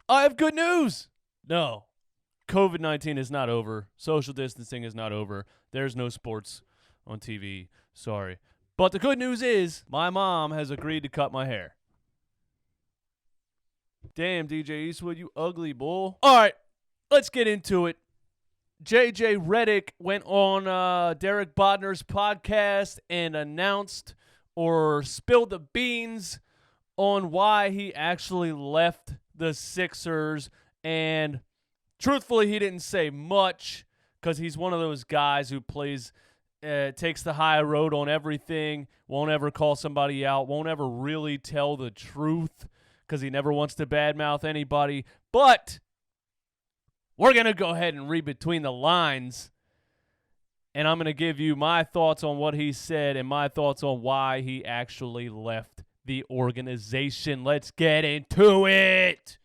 I have good news. No, COVID-19 is not over. Social distancing is not over. There's no sports on TV. Sorry. But the good news is my mom has agreed to cut my hair. Damn, DJ Eastwood, you ugly bull. All right, let's get into it. JJ Reddick went on Derick Bodner's podcast and announced or spilled the beans on why he actually left the Sixers. And truthfully, he didn't say much because he's one of those guys who takes the high road on everything, won't ever call somebody out, won't ever really tell the truth because he never wants to badmouth anybody. But we're going to go ahead and read between the lines, and I'm going to give you my thoughts on what he said and my thoughts on why he actually left the organization. Let's get into it.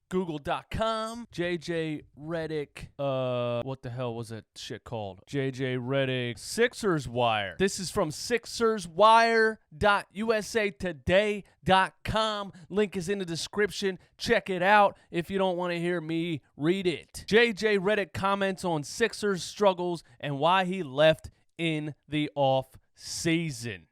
Google.com, JJ Reddick, what the hell was that shit called? JJ Reddick, Sixers Wire. This is from SixersWire.usatoday.com. Link is in the description. Check it out if you don't want to hear me read it. JJ Reddick comments on Sixers struggles and why he left in the off season.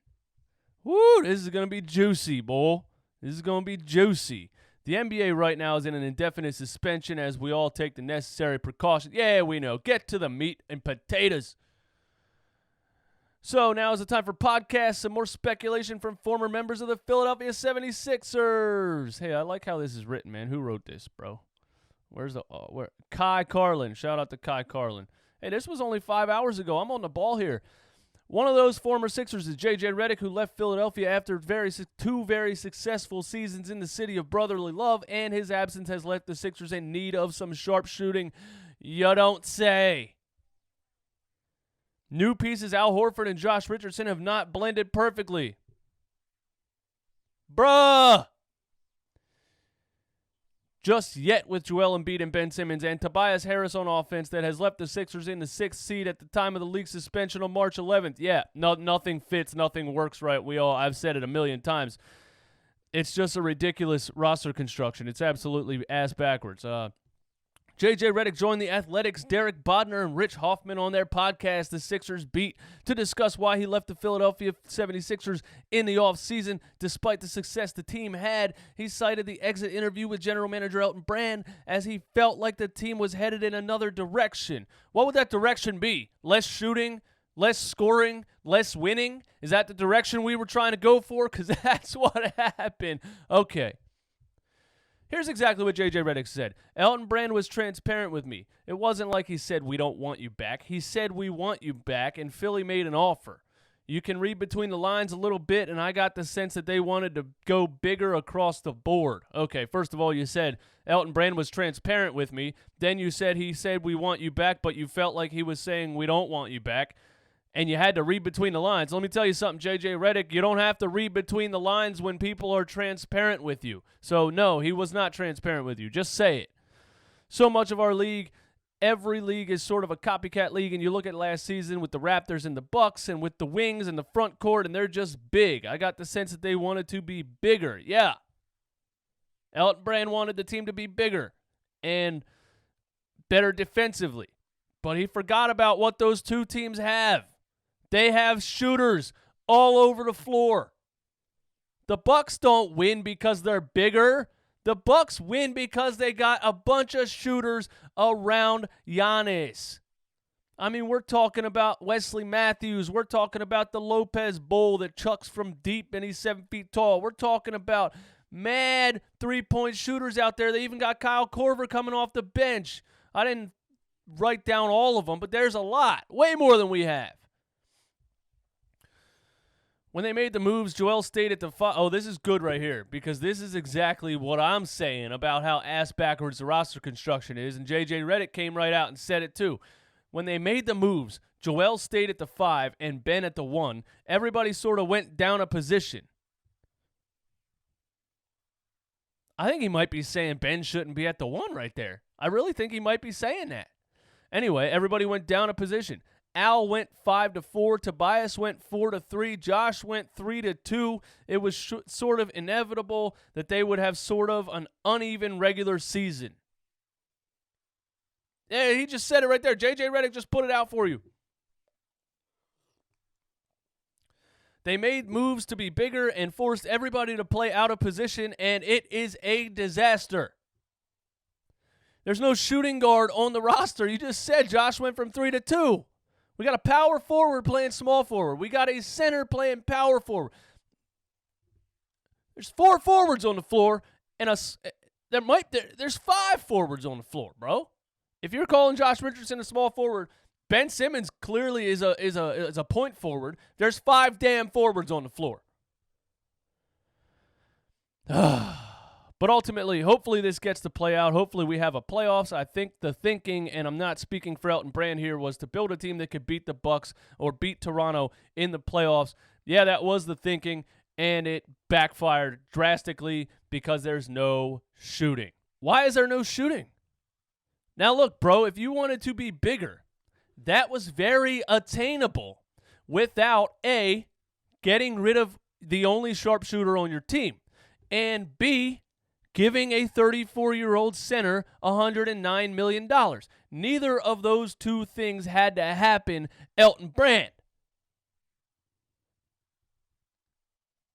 Woo, this is going to be juicy, boy. This is going to be juicy. The NBA right now is in an indefinite suspension as we all take the necessary precautions. Yeah, we know. Get to the meat and potatoes. So now is the time for podcasts. Some more speculation from former members of the Philadelphia 76ers. Hey, I like how this is written, man. Who wrote this, bro? Where's Kai Carlin. Shout out to Kai Carlin. Hey, this was only 5 hours ago. I'm on the ball here. One of those former Sixers is J.J. Redick, who left Philadelphia after two very successful seasons in the city of brotherly love, and his absence has left the Sixers in need of some sharpshooting. You don't say. New pieces Al Horford and Josh Richardson have not blended perfectly. Bruh! Just yet with Joel Embiid and Ben Simmons and Tobias Harris on offense that has left the Sixers in the 6th seed at the time of the league suspension on March 11th. Yeah, nothing fits, nothing works right. I've said it a million times. It's just a ridiculous roster construction. It's absolutely ass backwards. J.J. Redick joined the Athletics' Derick Bodner and Rich Hoffman on their podcast, The Sixers Beat, to discuss why he left the Philadelphia 76ers in the offseason. Despite the success the team had, he cited the exit interview with general manager Elton Brand as he felt like the team was headed in another direction. What would that direction be? Less shooting? Less scoring? Less winning? Is that the direction we were trying to go for? Because that's what happened. Okay. Here's exactly what J.J. Redick said. Elton Brand was transparent with me. It wasn't like he said, we don't want you back. He said, we want you back, and Philly made an offer. You can read between the lines a little bit, and I got the sense that they wanted to go bigger across the board. Okay, first of all, you said Elton Brand was transparent with me. Then you said he said, we want you back, but you felt like he was saying, we don't want you back. And you had to read between the lines. Let me tell you something, J.J. Redick. You don't have to read between the lines when people are transparent with you. So, no, he was not transparent with you. Just say it. So much of our league, every league is sort of a copycat league, and you look at last season with the Raptors and the Bucks and with the Wings and the front court, and they're just big. I got the sense that they wanted to be bigger. Yeah. Elton Brand wanted the team to be bigger and better defensively. But he forgot about what those two teams have. They have shooters all over the floor. The Bucks don't win because they're bigger. The Bucks win because they got a bunch of shooters around Giannis. I mean, we're talking about Wesley Matthews. We're talking about the Lopez Bowl that chucks from deep and he's 7 feet tall. We're talking about mad three-point shooters out there. They even got Kyle Korver coming off the bench. I didn't write down all of them, but there's a lot. Way more than we have. When they made the moves, Joel stayed at the oh, this is good right here, because this is exactly what I'm saying about how ass backwards the roster construction is, and J.J. Redick came right out and said it too. When they made the moves, Joel stayed at the 5 and Ben at the 1. Everybody sort of went down a position. I think he might be saying Ben shouldn't be at the 1 right there. I really think he might be saying that. Anyway, everybody went down a position. Al went 5-4. Tobias went 4-3. Josh went 3-2. It was sort of inevitable that they would have sort of an uneven regular season. Yeah, he just said it right there. J.J. Reddick just put it out for you. They made moves to be bigger and forced everybody to play out of position, and it is a disaster. There's no shooting guard on the roster. You just said Josh went from 3 to 2. We got a power forward playing small forward. We got a center playing power forward. There's 4 forwards on the floor, and there's 5 forwards on the floor, bro. If you're calling Josh Richardson a small forward, Ben Simmons clearly is a point forward. There's 5 damn forwards on the floor. But ultimately, hopefully this gets to play out. Hopefully we have a playoffs. I think the thinking, and I'm not speaking for Elton Brand here, was to build a team that could beat the Bucks or beat Toronto in the playoffs. Yeah, that was the thinking, and it backfired drastically because there's no shooting. Why is there no shooting? Now look, bro, if you wanted to be bigger, that was very attainable without A, getting rid of the only sharpshooter on your team, and B, giving a 34-year-old center $109 million. Neither of those two things had to happen, Elton Brand.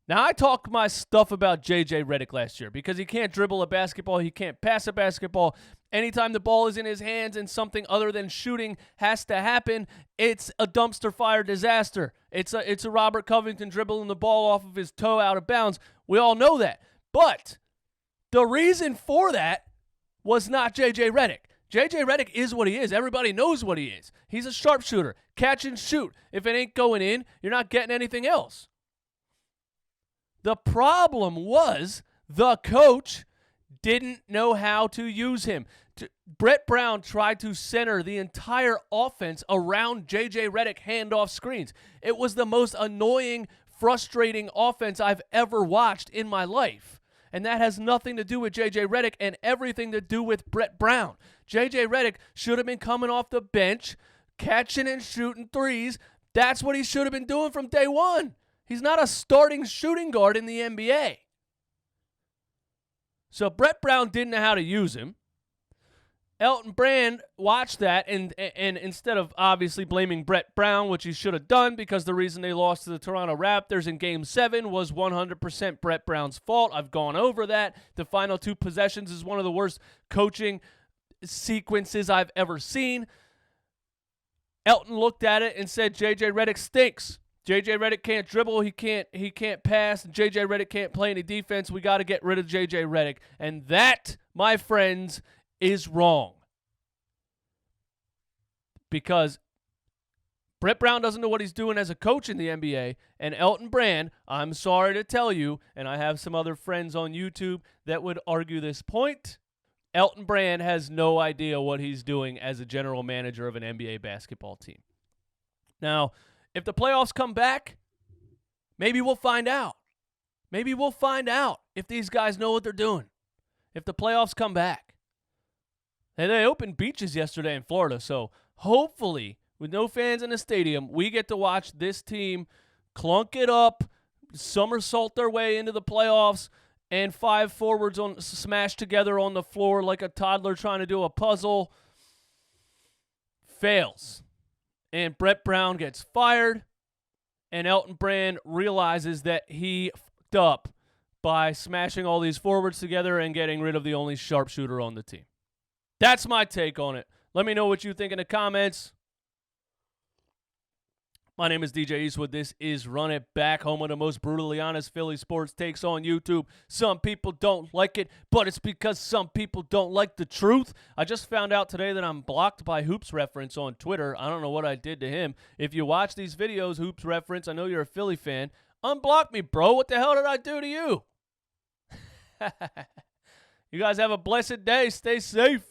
Now, I talked my stuff about J.J. Reddick last year because he can't dribble a basketball, he can't pass a basketball. Anytime the ball is in his hands and something other than shooting has to happen, it's a dumpster fire disaster. It's a Robert Covington dribbling the ball off of his toe out of bounds. We all know that. But the reason for that was not J.J. Reddick. J.J. Reddick is what he is. Everybody knows what he is. He's a sharpshooter. Catch and shoot. If it ain't going in, you're not getting anything else. The problem was the coach didn't know how to use him. Brett Brown tried to center the entire offense around J.J. Reddick handoff screens. It was the most annoying, frustrating offense I've ever watched in my life. And that has nothing to do with J.J. Reddick and everything to do with Brett Brown. J.J. Reddick should have been coming off the bench, catching and shooting threes. That's what he should have been doing from day one. He's not a starting shooting guard in the NBA. So Brett Brown didn't know how to use him. Elton Brand watched that, and instead of obviously blaming Brett Brown, which he should have done because the reason they lost to the Toronto Raptors in Game 7 was 100% Brett Brown's fault. I've gone over that. The final 2 possessions is one of the worst coaching sequences I've ever seen. Elton looked at it and said, J.J. Reddick stinks. J.J. Reddick can't dribble, he can't pass, and J.J. Reddick can't play any defense. We got to get rid of J.J. Reddick. And that, my friends, is wrong. Because Brett Brown doesn't know what he's doing as a coach in the NBA, and Elton Brand, I'm sorry to tell you, and I have some other friends on YouTube that would argue this point, Elton Brand has no idea what he's doing as a general manager of an NBA basketball team. Now, if the playoffs come back, maybe we'll find out. Maybe we'll find out if these guys know what they're doing. If the playoffs come back. And they opened beaches yesterday in Florida, so hopefully, with no fans in the stadium, we get to watch this team clunk it up, somersault their way into the playoffs, and 5 forwards smashed together on the floor like a toddler trying to do a puzzle. Fails. And Brett Brown gets fired, and Elton Brand realizes that he fucked up by smashing all these forwards together and getting rid of the only sharpshooter on the team. That's my take on it. Let me know what you think in the comments. My name is DJ Eastwood. This is Run It Back, home of the most brutally honest Philly sports takes on YouTube. Some people don't like it, but it's because some people don't like the truth. I just found out today that I'm blocked by Hoops Reference on Twitter. I don't know what I did to him. If you watch these videos, Hoops Reference, I know you're a Philly fan. Unblock me, bro. What the hell did I do to you? You guys have a blessed day. Stay safe.